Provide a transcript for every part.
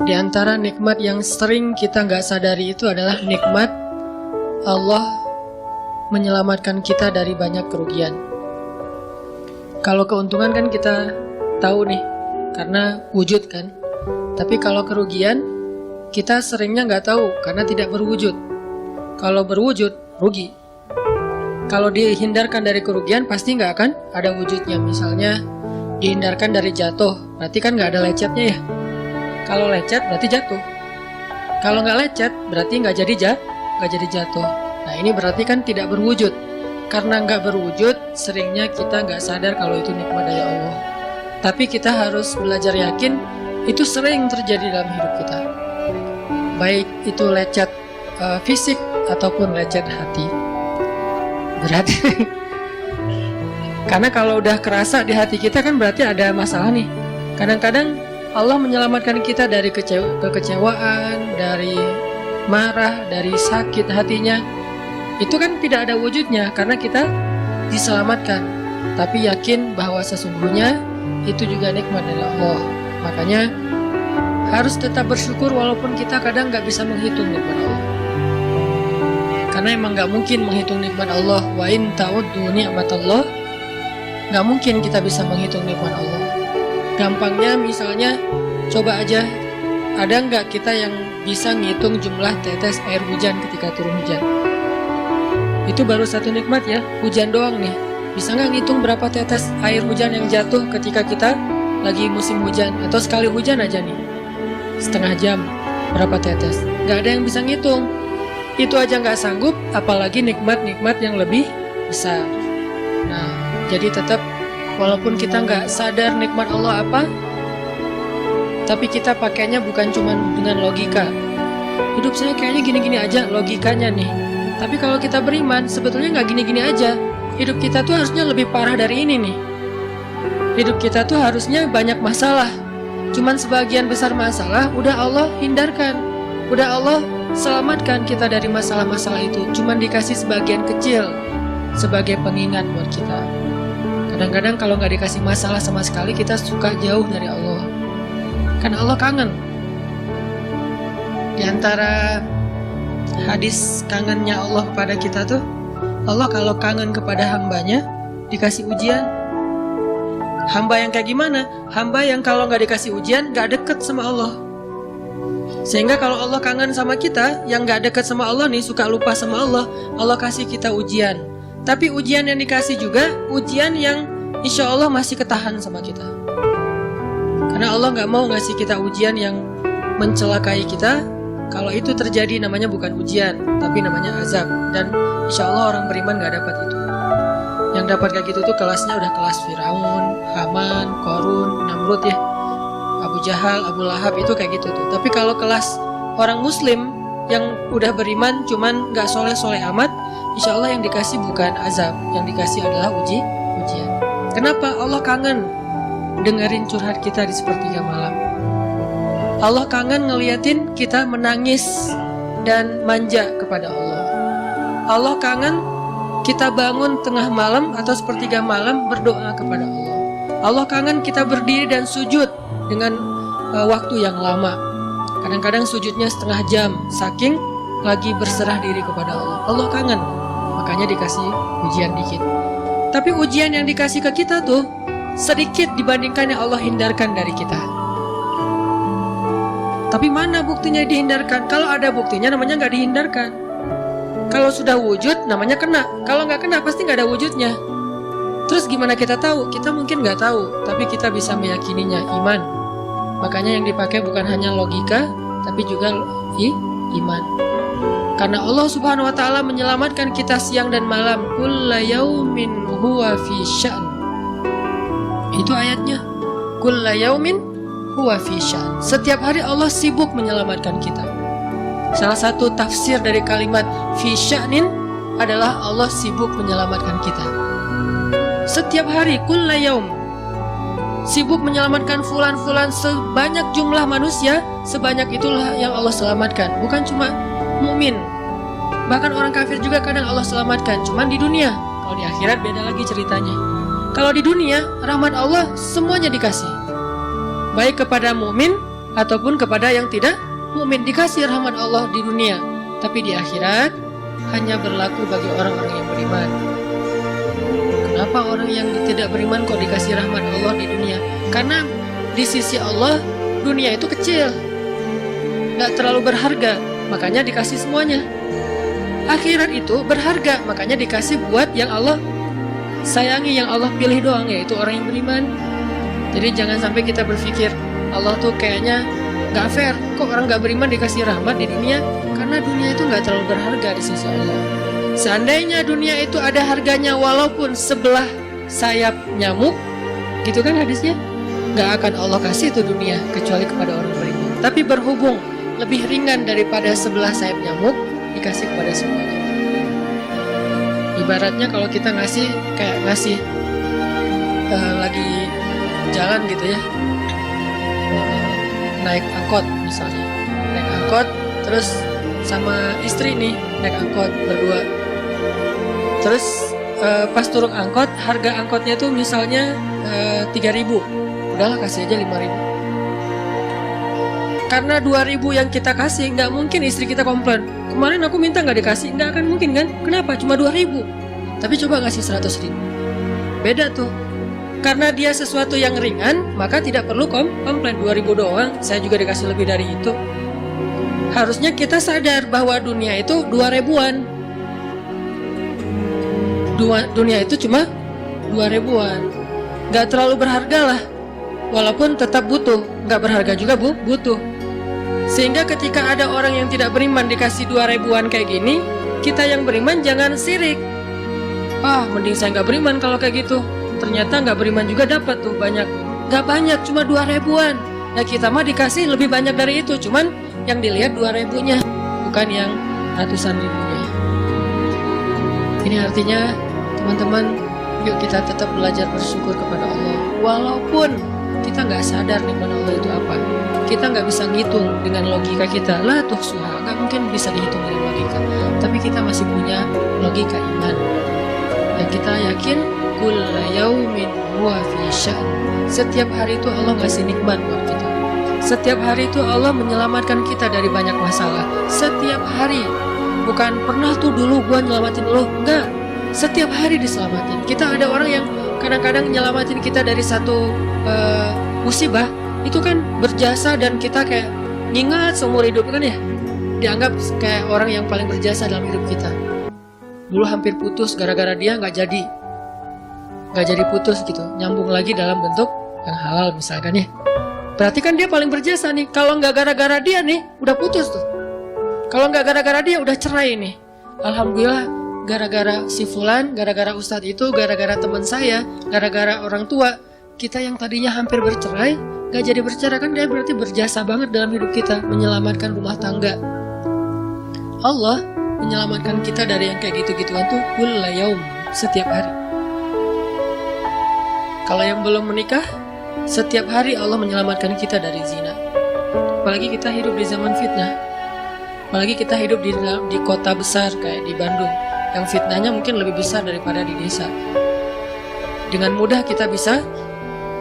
Di antara nikmat yang sering kita nggak sadari itu adalah nikmat Allah menyelamatkan kita dari banyak kerugian. Kalau keuntungan kan kita tahu nih, karena wujud kan. Tapi kalau kerugian, kita seringnya nggak tahu karena tidak berwujud. Kalau berwujud, rugi. Kalau dihindarkan dari kerugian, pasti nggak akan ada wujudnya. Misalnya, dihindarkan dari jatuh, berarti kan nggak ada lecetnya ya. Kalau lecet berarti jatuh. Kalau nggak lecet berarti nggak jadi jatuh. Nah ini berarti kan tidak berwujud. Karena nggak berwujud, seringnya kita nggak sadar kalau itu nikmat dari Allah. Tapi kita harus belajar yakin itu sering terjadi dalam hidup kita. Baik itu lecet fisik ataupun lecet hati. Berat. Karena kalau udah kerasa di hati kita kan berarti ada masalah nih. Kadang-kadang Allah menyelamatkan kita dari kekecewaan, dari marah, dari sakit hatinya. Itu kan tidak ada wujudnya karena kita diselamatkan. Tapi yakin bahwa sesungguhnya itu juga nikmat dari Allah. Makanya harus tetap bersyukur walaupun kita kadang nggak bisa menghitung nikmat Allah. Karena emang nggak mungkin menghitung nikmat Allah. Wa in ta'uddu ni'matallah, nggak mungkin kita bisa menghitung nikmat Allah. Gampangnya misalnya, coba aja, ada nggak kita yang bisa ngitung jumlah tetes air hujan ketika turun hujan? Itu baru satu nikmat ya, hujan doang nih. Bisa nggak ngitung berapa tetes air hujan yang jatuh ketika kita lagi musim hujan? Atau sekali hujan aja nih, setengah jam, berapa tetes? Nggak ada yang bisa ngitung. Itu aja nggak sanggup, apalagi nikmat-nikmat yang lebih besar. Nah, jadi tetap walaupun kita nggak sadar nikmat Allah apa, tapi kita pakainya bukan cuma dengan logika. Hidup saya kayaknya gini-gini aja, logikanya nih. Tapi kalau kita beriman, sebetulnya nggak gini-gini aja. Hidup kita tuh harusnya lebih parah dari ini nih. Hidup kita tuh harusnya banyak masalah. Cuman sebagian besar masalah udah Allah hindarkan. Udah Allah selamatkan kita dari masalah-masalah itu. Cuman dikasih sebagian kecil sebagai pengingat buat kita. Kadang-kadang kalau nggak dikasih masalah sama sekali, kita suka jauh dari Allah. Kan Allah kangen. Di antara hadis kangennya Allah kepada kita tuh, Allah kalau kangen kepada hambanya, dikasih ujian. Hamba yang kayak gimana? Hamba yang kalau nggak dikasih ujian, nggak deket sama Allah. Sehingga kalau Allah kangen sama kita, yang nggak deket sama Allah nih, suka lupa sama Allah, Allah kasih kita ujian. Tapi ujian yang dikasih juga ujian yang insya Allah masih ketahan sama kita. Karena Allah gak mau ngasih kita ujian yang mencelakai kita. Kalau itu terjadi namanya bukan ujian, tapi namanya azab. Dan insya Allah orang beriman gak dapat itu. Yang dapat kayak gitu tuh kelasnya udah kelas Firaun, Haman, Korun, Namrud ya, Abu Jahal, Abu Lahab, itu kayak gitu tuh. Tapi kalau kelas orang muslim yang udah beriman cuman gak soleh-soleh amat, insya Allah yang dikasih bukan azab, yang dikasih adalah ujian. Kenapa? Allah kangen dengerin curhat kita di sepertiga malam. Allah kangen ngeliatin kita menangis dan manja kepada Allah. Allah kangen kita bangun tengah malam atau sepertiga malam berdoa kepada Allah. Allah kangen kita berdiri dan sujud dengan waktu yang lama. Kadang-kadang sujudnya setengah jam, saking lagi berserah diri kepada Allah. Allah kangen. Makanya dikasih ujian dikit. Tapi ujian yang dikasih ke kita tuh sedikit dibandingkan yang Allah hindarkan dari kita. Tapi mana buktinya dihindarkan? Kalau ada buktinya namanya nggak dihindarkan. Kalau sudah wujud namanya kena. Kalau nggak kena pasti nggak ada wujudnya. Terus gimana kita tahu? Kita mungkin nggak tahu, tapi kita bisa meyakininya, iman. Makanya yang dipakai bukan hanya logika, tapi juga iman. Karena Allah Subhanahu wa taala menyelamatkan kita siang dan malam. Kulla yaumin huwa fi sya'n. Itu ayatnya. Kulla yaumin huwa fi sya'n. Setiap hari Allah sibuk menyelamatkan kita. Salah satu tafsir dari kalimat fi sya'nin adalah Allah sibuk menyelamatkan kita. Setiap hari, kulla yaum, sibuk menyelamatkan fulan-fulan, sebanyak jumlah manusia, sebanyak itulah yang Allah selamatkan. Bukan cuma mukmin, bahkan orang kafir juga kadang Allah selamatkan. Cuman di dunia. Kalau di akhirat beda lagi ceritanya. Kalau di dunia, rahmat Allah semuanya dikasih, baik kepada mukmin ataupun kepada yang tidak mukmin. Dikasih rahmat Allah di dunia, tapi di akhirat hanya berlaku bagi orang-orang yang beriman. Kenapa orang yang tidak beriman kok dikasih rahmat Allah di dunia? Karena di sisi Allah dunia itu kecil, gak terlalu berharga, makanya dikasih semuanya. Akhirat itu berharga, makanya dikasih buat yang Allah sayangi, yang Allah pilih doang, yaitu orang yang beriman. Jadi jangan sampai kita berpikir Allah tuh kayaknya gak fair, kok orang gak beriman dikasih rahmat di dunia. Karena dunia itu gak terlalu berharga di sisi Allah. Seandainya dunia itu ada harganya walaupun sebelah sayap nyamuk, gitu kan hadisnya, gak akan Allah kasih itu dunia kecuali kepada orang beriman. Tapi berhubung lebih ringan daripada sebelah sayap nyamuk, dikasih kepada semuanya. Ibaratnya kalau kita ngasih kayak ngasih lagi jalan gitu ya, naik angkot misalnya, naik angkot terus sama istri nih naik angkot berdua, terus pas turun angkot harga angkotnya tuh misalnya 3.000, udahlah kasih aja 5.000. Karena 2.000 yang kita kasih, nggak mungkin istri kita komplain, kemarin aku minta nggak dikasih, nggak akan mungkin kan? Kenapa? Cuma 2.000. Tapi coba ngasih 100.000, beda tuh. Karena dia sesuatu yang ringan, maka tidak perlu komplain. 2.000 doang, saya juga dikasih lebih dari itu. Harusnya kita sadar bahwa dunia itu 2.000-an. Dunia itu cuma 2.000-an, nggak terlalu berharga lah. Walaupun tetap butuh, nggak berharga juga butuh. Sehingga ketika ada orang yang tidak beriman dikasih 2.000-an kayak gini, kita yang beriman jangan sirik. Mending saya nggak beriman kalau kayak gitu. Ternyata nggak beriman juga dapat tuh banyak. Nggak banyak, cuma 2.000-an. Nah kita mah dikasih lebih banyak dari itu, cuman yang dilihat 2.000-nya, bukan yang ratusan ribunya. Ini artinya teman-teman, yuk kita tetap belajar bersyukur kepada Allah. Walaupun kita nggak sadar nikmat Allah itu apa, kita nggak bisa ngitung dengan logika kita, lah tuh suha, nggak mungkin bisa dihitung dengan logika. Tapi kita masih punya logika iman, dan kita yakin kulla yaumin huwa fi sya'n. Setiap hari itu Allah ngasih nikmat buat kita. Setiap hari itu Allah menyelamatkan kita dari banyak masalah. Setiap hari, bukan pernah tuh dulu gua nyelamatin lo, enggak. Setiap hari diselamatin. Kita ada orang yang kadang-kadang nyelamatin kita dari satu musibah, itu kan berjasa dan kita kayak ngingat seumur hidup kan ya, dianggap kayak orang yang paling berjasa dalam hidup kita. Dulu hampir putus gara-gara dia nggak jadi putus gitu, nyambung lagi dalam bentuk yang halal misalkan ya. Berarti kan dia paling berjasa nih. Kalau nggak gara-gara dia nih udah putus tuh. Kalau nggak gara-gara dia udah cerai nih. Alhamdulillah gara-gara si fulan, gara-gara ustadz itu, gara-gara teman saya, gara-gara orang tua, kita yang tadinya hampir bercerai, gak jadi bercerai, kan dia berarti berjasa banget dalam hidup kita, menyelamatkan rumah tangga. Allah menyelamatkan kita dari yang kayak gitu-gituan tuh kulla yaum, setiap hari. Kalau yang belum menikah, setiap hari Allah menyelamatkan kita dari zina. Apalagi kita hidup di zaman fitnah, apalagi kita hidup di kota besar kayak di Bandung, yang fitnahnya mungkin lebih besar daripada di desa. Dengan mudah kita bisa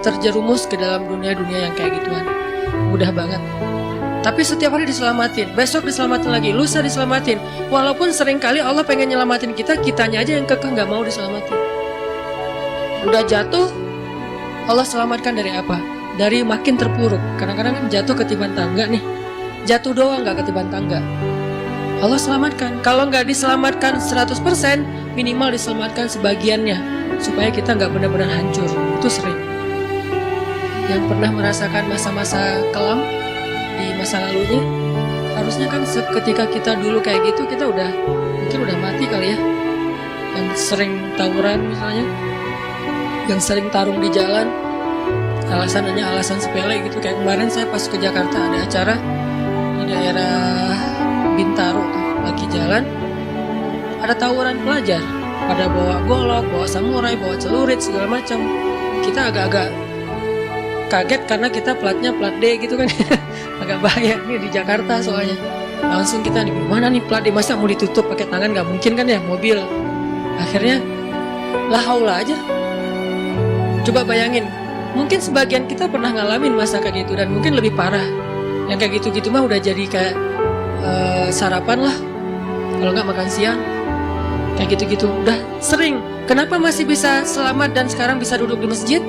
terjerumus ke dalam dunia-dunia yang kayak gituan. Mudah banget. Tapi setiap hari diselamatin, besok diselamatin lagi, lusa diselamatin. Walaupun seringkali Allah pengen nyelamatin kita, kitanya aja yang kekeh gak mau diselamatin. Udah jatuh, Allah selamatkan dari apa? Dari makin terpuruk. Kadang-kadang kan jatuh ketiban tangga nih. Jatuh doang gak ketiban tangga. Allah selamatkan. Kalau nggak diselamatkan 100%, minimal diselamatkan sebagiannya, supaya kita nggak benar-benar hancur. Itu sering. Yang pernah merasakan masa-masa kelam di masa lalunya, harusnya kan ketika kita dulu kayak gitu, kita mungkin udah mati kali ya. Yang sering tawuran misalnya, yang sering tarung di jalan, alasannya alasan sepele gitu. Kayak kemarin saya pas ke Jakarta ada acara di daerah Bintaro tuh, lagi jalan, ada tawuran pelajar, pada bawa golok, bawa samurai, bawa celurit segala macam. Kita agak-agak kaget karena kita platnya plat D gitu kan. Agak bahaya nih di Jakarta soalnya. Langsung kita di mana nih plat D, masa mau ditutup pakai tangan, nggak mungkin kan ya, mobil. Akhirnya la haula aja. Coba bayangin, mungkin sebagian kita pernah ngalamin masa kayak gitu dan mungkin lebih parah. Yang kayak gitu-gitu mah udah jadi kayak sarapan lah, kalau nggak makan siang. Kayak gitu-gitu udah sering. Kenapa masih bisa selamat dan sekarang bisa duduk di masjid?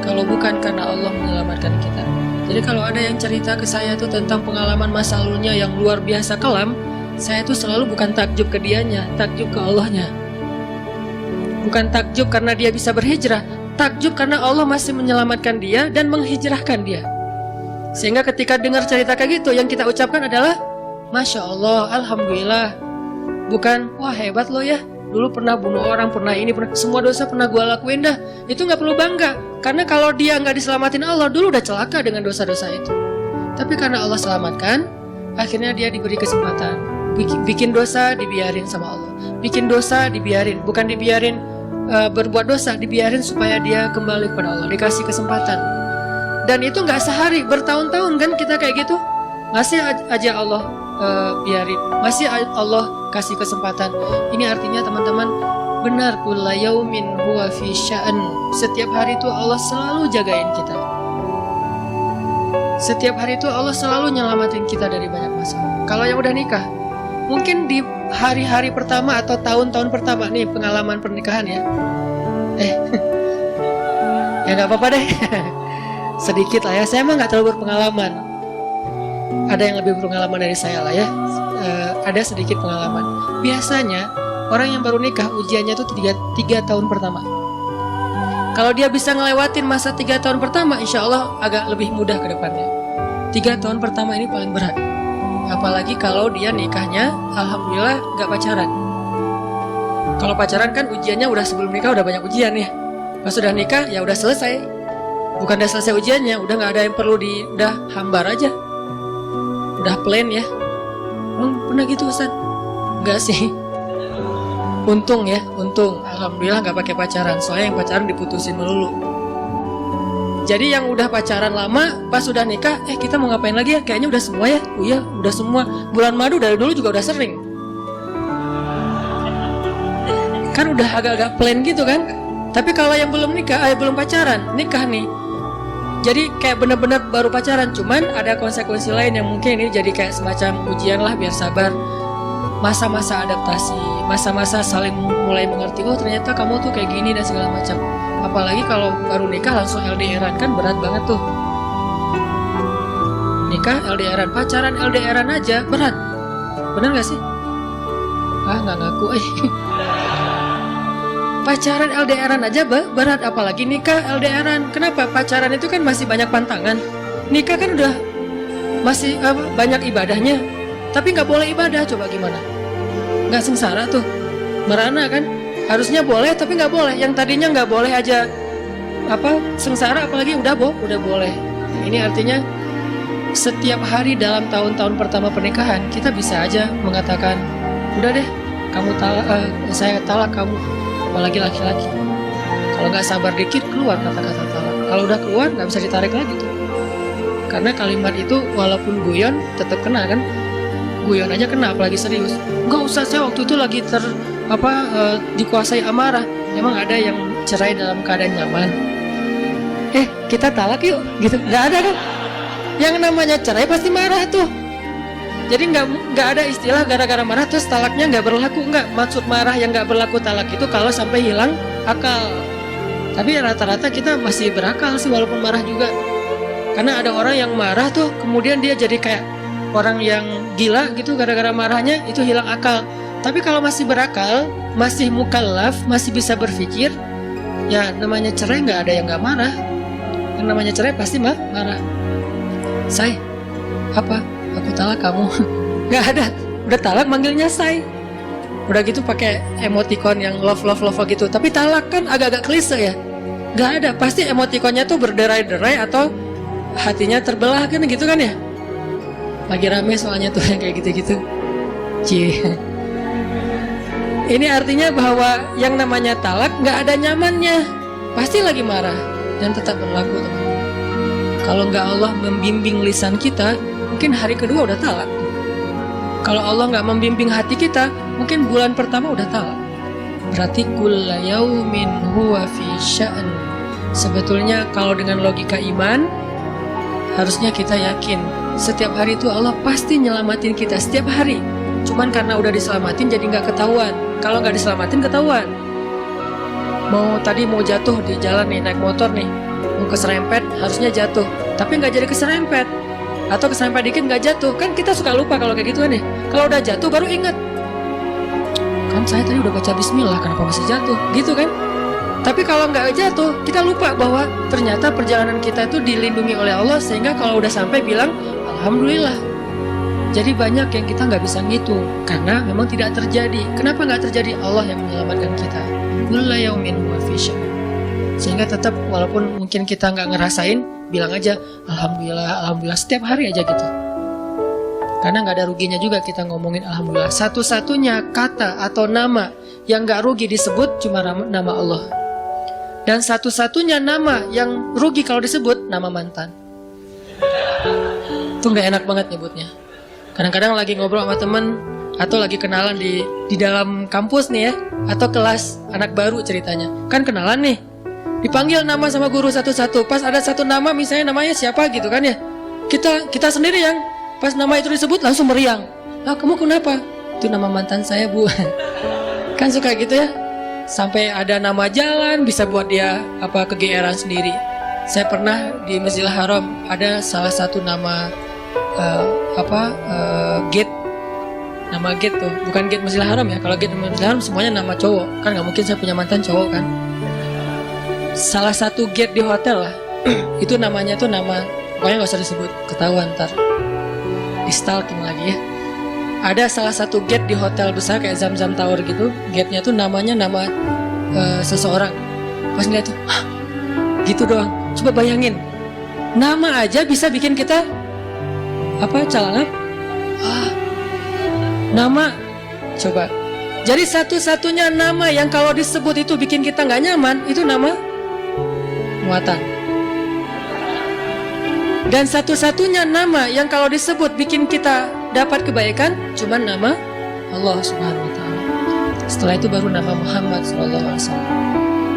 Kalau bukan karena Allah menyelamatkan kita. Jadi kalau ada yang cerita ke saya tuh tentang pengalaman masa lalunya yang luar biasa kelam, saya tuh selalu bukan takjub ke dianya, takjub ke Allahnya. Bukan takjub karena dia bisa berhijrah, takjub karena Allah masih menyelamatkan dia dan menghijrahkan dia. Sehingga ketika dengar cerita kayak gitu, yang kita ucapkan adalah Masya Allah, Alhamdulillah. Bukan, wah hebat lo ya, dulu pernah bunuh orang, pernah ini, pernah semua dosa pernah gue lakuin dah. Itu gak perlu bangga, karena kalau dia gak diselamatin Allah, dulu udah celaka dengan dosa-dosa itu. Tapi karena Allah selamatkan, akhirnya dia diberi kesempatan. Bikin dosa dibiarin sama Allah, bikin dosa dibiarin, bukan dibiarin berbuat dosa, dibiarin supaya dia kembali kepada Allah, dikasih kesempatan. Dan itu gak sehari, bertahun-tahun kan kita kayak gitu. Masih aja Allah biarin, masih Allah kasih kesempatan. Ini artinya teman-teman, benar, kulla yaumin huwa fi sya'an. Setiap hari itu Allah selalu jagain kita. Setiap hari itu Allah selalu nyelamatin kita dari banyak masalah. Kalau yang udah nikah, mungkin di hari-hari pertama atau tahun-tahun pertama nih pengalaman pernikahan ya. Ya nggak apa-apa deh. Sedikit lah ya, saya mah nggak terlalu berpengalaman. Ada yang lebih berpengalaman dari saya lah ya. Ada sedikit pengalaman. Biasanya orang yang baru nikah ujiannya tuh 3 tahun pertama. Kalau dia bisa ngelewatin masa 3 tahun pertama, insya Allah agak lebih mudah ke depannya. 3 tahun pertama ini paling berat. Apalagi kalau dia nikahnya, alhamdulillah gak pacaran. Kalau pacaran kan ujiannya udah sebelum nikah udah banyak ujian ya. Pas sudah nikah ya udah selesai. Bukan udah selesai ujiannya, udah gak ada yang perlu udah hambar aja. Udah plain ya. Pernah gitu Ustaz? Enggak sih. Untung ya, untung. Alhamdulillah gak pakai pacaran. Soalnya yang pacaran diputusin melulu. Jadi yang udah pacaran lama, pas udah nikah, kita mau ngapain lagi ya? Kayaknya udah semua ya. Oh iya, udah semua. Bulan madu dari dulu juga udah sering. Kan udah agak-agak plain gitu kan. Tapi kalau yang belum nikah, belum pacaran, nikah nih. Jadi kayak bener-bener baru pacaran. Cuman ada konsekuensi lain yang mungkin ini jadi kayak semacam ujian lah, biar sabar. Masa-masa adaptasi, masa-masa saling mulai mengerti. Oh ternyata kamu tuh kayak gini dan segala macam. Apalagi kalau baru nikah langsung LDRan kan berat banget tuh. Nikah LDRan, pacaran LDRan aja berat. Bener gak sih? Nggak ngaku Pacaran LDRan aja berat, apalagi nikah LDRan. Kenapa? Pacaran itu kan masih banyak pantangan. Nikah kan udah masih banyak ibadahnya. Tapi nggak boleh ibadah, coba gimana? Nggak sengsara tuh, merana kan? Harusnya boleh tapi nggak boleh. Yang tadinya nggak boleh aja sengsara, apalagi udah boleh. Ini artinya setiap hari dalam tahun-tahun pertama pernikahan kita bisa aja mengatakan, udah deh, kamu talak, saya talak kamu. Apalagi laki-laki. Kalau nggak sabar dikit keluar kata-kata talak. Kalau udah keluar nggak bisa ditarik lagi tuh. Karena kalimat itu walaupun guyon tetap kena kan? Guyon aja kena, apalagi serius. Nggak usah, saya waktu itu lagi dikuasai amarah. Emang ada yang cerai dalam keadaan nyaman? Kita talak yuk, gitu. Nggak ada kan? Yang namanya cerai pasti marah tuh. Jadi nggak ada istilah gara-gara marah terus talaknya nggak berlaku. Nggak, maksud marah yang nggak berlaku talak itu kalau sampai hilang akal. Tapi rata-rata kita masih berakal sih walaupun marah juga. Karena ada orang yang marah tuh kemudian dia jadi kayak orang yang gila gitu gara-gara marahnya, itu hilang akal. Tapi kalau masih berakal, masih mukallaf, masih bisa berpikir, ya namanya cerai nggak ada yang nggak marah. Yang namanya cerai pasti marah. Say, apa? Aku talak kamu. Nggak ada. Udah talak manggilnya say. Udah gitu pakai emoticon yang love gitu. Tapi talak kan agak-agak klise ya. Nggak ada. Pasti emoticonnya tuh berderai-derai atau hatinya terbelah kan gitu kan ya. Lagi rame soalnya tuh yang kayak gitu-gitu. Ini artinya bahwa yang namanya talak nggak ada nyamannya. Pasti lagi marah dan tetap berlaku teman-teman. Kalau nggak Allah membimbing lisan kita, mungkin hari kedua udah talak. Kalau Allah nggak membimbing hati kita, mungkin bulan pertama udah talak. Berarti kulla yaumin huwa fi sya'an. Sebetulnya kalau dengan logika iman, harusnya kita yakin setiap hari itu Allah pasti nyelamatin kita setiap hari. Cuman karena udah diselamatin jadi nggak ketahuan. Kalau nggak diselamatin ketahuan. Mau jatuh di jalan nih, naik motor nih, mau keserempet harusnya jatuh, tapi nggak jadi keserempet, atau keserempet dikit nggak jatuh. Kan kita suka lupa kalau kayak gitu kan ya. Kalau udah jatuh baru ingat, kan saya tadi udah baca Bismillah, kenapa masih jatuh? Gitu kan? Tapi kalau nggak jatuh, kita lupa bahwa ternyata perjalanan kita itu dilindungi oleh Allah, sehingga kalau udah sampai bilang Alhamdulillah. Jadi banyak yang kita nggak bisa ngitung karena memang tidak terjadi. Kenapa nggak terjadi? Allah yang menyelamatkan kita. Kulla yaumin huwa fi sya'n. Sehingga tetap walaupun mungkin kita nggak ngerasain, bilang aja Alhamdulillah, Alhamdulillah setiap hari aja gitu. Karena nggak ada ruginya juga kita ngomongin Alhamdulillah. Satu-satunya kata atau nama yang nggak rugi disebut cuma nama Allah. Dan satu-satunya nama yang rugi kalau disebut nama mantan. Itu nggak enak banget nyebutnya. Kadang-kadang lagi ngobrol sama temen atau lagi kenalan di dalam kampus nih ya, atau kelas anak baru ceritanya. Kan kenalan nih, dipanggil nama sama guru satu-satu. Pas ada satu nama misalnya namanya siapa gitu kan ya, kita sendiri yang pas nama itu disebut langsung meriang. Ah, kamu kenapa? Itu nama mantan saya, Bu. Kan suka gitu ya. Sampai ada nama jalan bisa buat dia kegeeran sendiri. Saya pernah di Masjidil Haram ada salah satu nama gate, nama gate tuh bukan gate Masjidil Haram ya. Kalau gate Masjidil Haram semuanya nama cowok, kan nggak mungkin saya punya mantan cowok kan. Salah satu gate di hotel lah itu namanya tuh nama, pokoknya nggak usah disebut, ketahuan ntar di stalking lagi ya. Ada salah satu gate di hotel besar kayak Zamzam Tower gitu, gate-nya tuh namanya nama seseorang. Pas ngeliat tuh, gitu doang. Coba bayangin, nama aja bisa bikin kita celana. Nama, coba. Jadi satu-satunya nama yang kalau disebut itu bikin kita nggak nyaman, itu nama muatan. Dan satu-satunya nama yang kalau disebut bikin kita dapat kebaikan, cuma nama Allah Subhanahu Wa Taala. Setelah itu baru nama Muhammad SAW.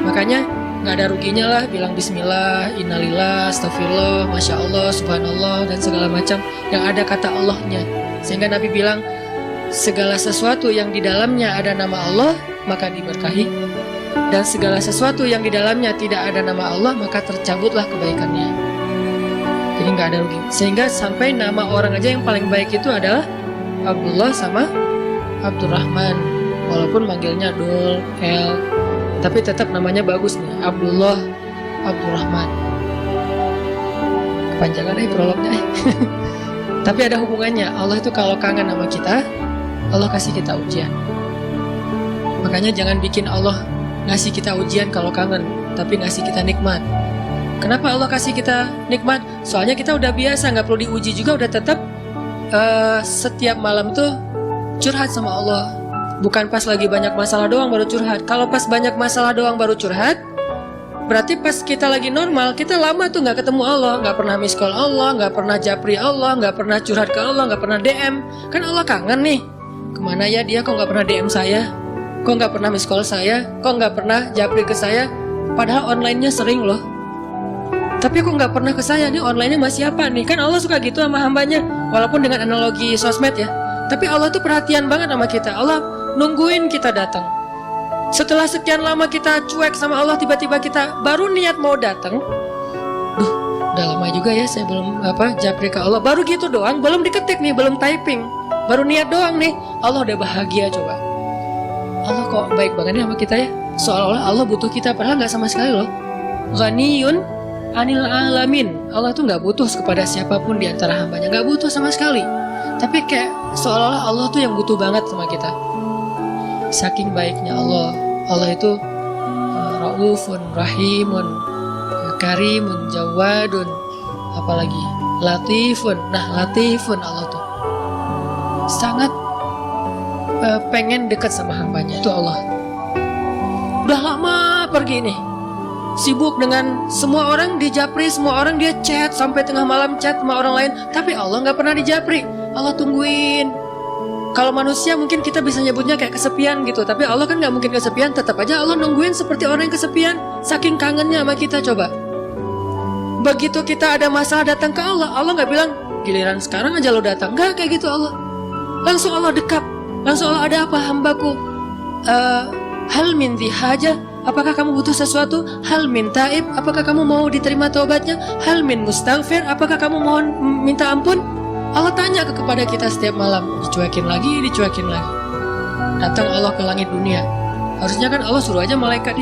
Makanya nggak ada ruginya lah bilang Bismillah, Innalillah, Astagfirullah, Masya Allah, Subhanallah, dan segala macam yang ada kata Allahnya. Sehingga Nabi bilang segala sesuatu yang di dalamnya ada nama Allah maka diberkahi, dan segala sesuatu yang di dalamnya tidak ada nama Allah maka tercabutlah kebaikannya. Jadi nggak ada rugi. Sehingga sampai nama orang aja yang paling baik itu adalah Abdullah sama Abdurrahman, walaupun manggilnya Dul, El, tapi tetap namanya bagus nih, Abdullah, Abdurrahman. Kepanjangan prolognya. Tapi ada hubungannya. Allah itu kalau kangen sama kita, Allah kasih kita ujian. Makanya jangan bikin Allah ngasih kita ujian kalau kangen, tapi ngasih kita nikmat. Kenapa Allah kasih kita nikmat? Soalnya kita udah biasa, nggak perlu diuji juga, udah tetap setiap malam tuh curhat sama Allah. Bukan pas lagi banyak masalah doang baru curhat. Kalau pas banyak masalah doang baru curhat, berarti pas kita lagi normal, kita lama tuh nggak ketemu Allah, nggak pernah miss call Allah, nggak pernah japri Allah, nggak pernah curhat ke Allah, nggak pernah DM. Kan Allah kangen nih. Kemana ya dia? Kok nggak pernah DM saya? Kok nggak pernah miss call saya? Kok nggak pernah japri ke saya? Padahal online-nya sering loh. Tapi kok nggak pernah ke saya? Nih online-nya masih apa nih? Kan Allah suka gitu sama hambanya, walaupun dengan analogi sosmed ya. Tapi Allah tuh perhatian banget sama kita. Allah nungguin kita datang. Setelah sekian lama kita cuek sama Allah, tiba-tiba kita baru niat mau datang. Udah lama juga ya saya belum japri ke Allah. Baru gitu doang, belum diketik nih, belum typing. Baru niat doang nih, Allah udah bahagia coba. Allah kok baik banget nih sama kita ya. Seolah-olah Allah butuh kita, padahal nggak sama sekali loh. Ghaniyun anil alamin. Allah tuh nggak butuh kepada siapapun di antara hambanya, nggak butuh sama sekali. Tapi kayak seolah-olah Allah tuh yang butuh banget sama kita. Saking baiknya Allah. Allah itu Raufun, Rahimun, Karimun, Jawadun, apalagi Latifun. Nah, Latifun Allah tuh sangat pengen dekat sama hambanya. Itu Allah. Udah lama pergi nih, sibuk dengan semua orang dijapri, semua orang dia chat sampai tengah malam chat sama orang lain, tapi Allah nggak pernah dijapri. Allah tungguin. Kalau manusia mungkin kita bisa nyebutnya kayak kesepian gitu, tapi Allah kan nggak mungkin kesepian. Tetap aja Allah nungguin seperti orang yang kesepian, saking kangennya sama kita. Coba begitu kita ada masalah datang ke Allah, Allah nggak bilang giliran sekarang aja lo datang. Enggak kayak gitu Allah. Langsung Allah dekap. Langsung Allah, ada apa hambaku? Hal min dhi hajah, apakah kamu butuh sesuatu? Hal min taib, apakah kamu mau diterima taubatnya? Hal min mustaghfir, apakah kamu mohon minta ampun? Allah tanya kepada kita setiap malam. Dicuekin lagi. Datang Allah ke langit dunia. Harusnya kan Allah suruh aja malaikat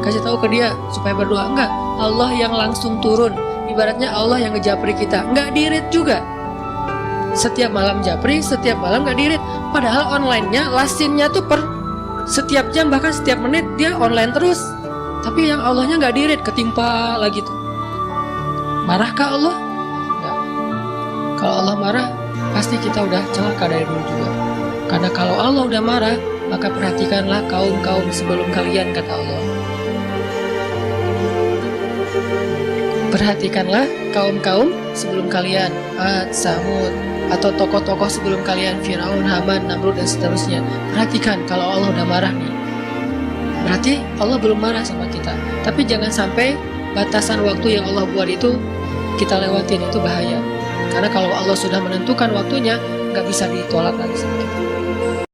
kasih tahu ke dia supaya berdoa. Enggak, Allah yang langsung turun. Ibaratnya Allah yang ngejapri kita. Enggak di-read juga. Setiap malam japri, setiap malam enggak di-read. Padahal online-nya, lasinnya tuh per setiap jam, bahkan setiap menit dia online terus. Tapi yang Allahnya nggak di-read, ketimpa lagi tuh. Marahkah Allah? Nggak. Kalau Allah marah, pasti kita udah celaka dari dulu juga. Karena kalau Allah udah marah, maka perhatikanlah kaum-kaum sebelum kalian, kata Allah. Perhatikanlah kaum-kaum sebelum kalian, Ad, Samud, atau tokoh-tokoh sebelum kalian, Firaun, Haman, Namrud, dan seterusnya. Perhatikan kalau Allah udah marah nih, berarti Allah belum marah sama kita. Tapi jangan sampai batasan waktu yang Allah buat itu kita lewatin, itu bahaya. Karena kalau Allah sudah menentukan waktunya, nggak bisa ditolak lagi sama kita.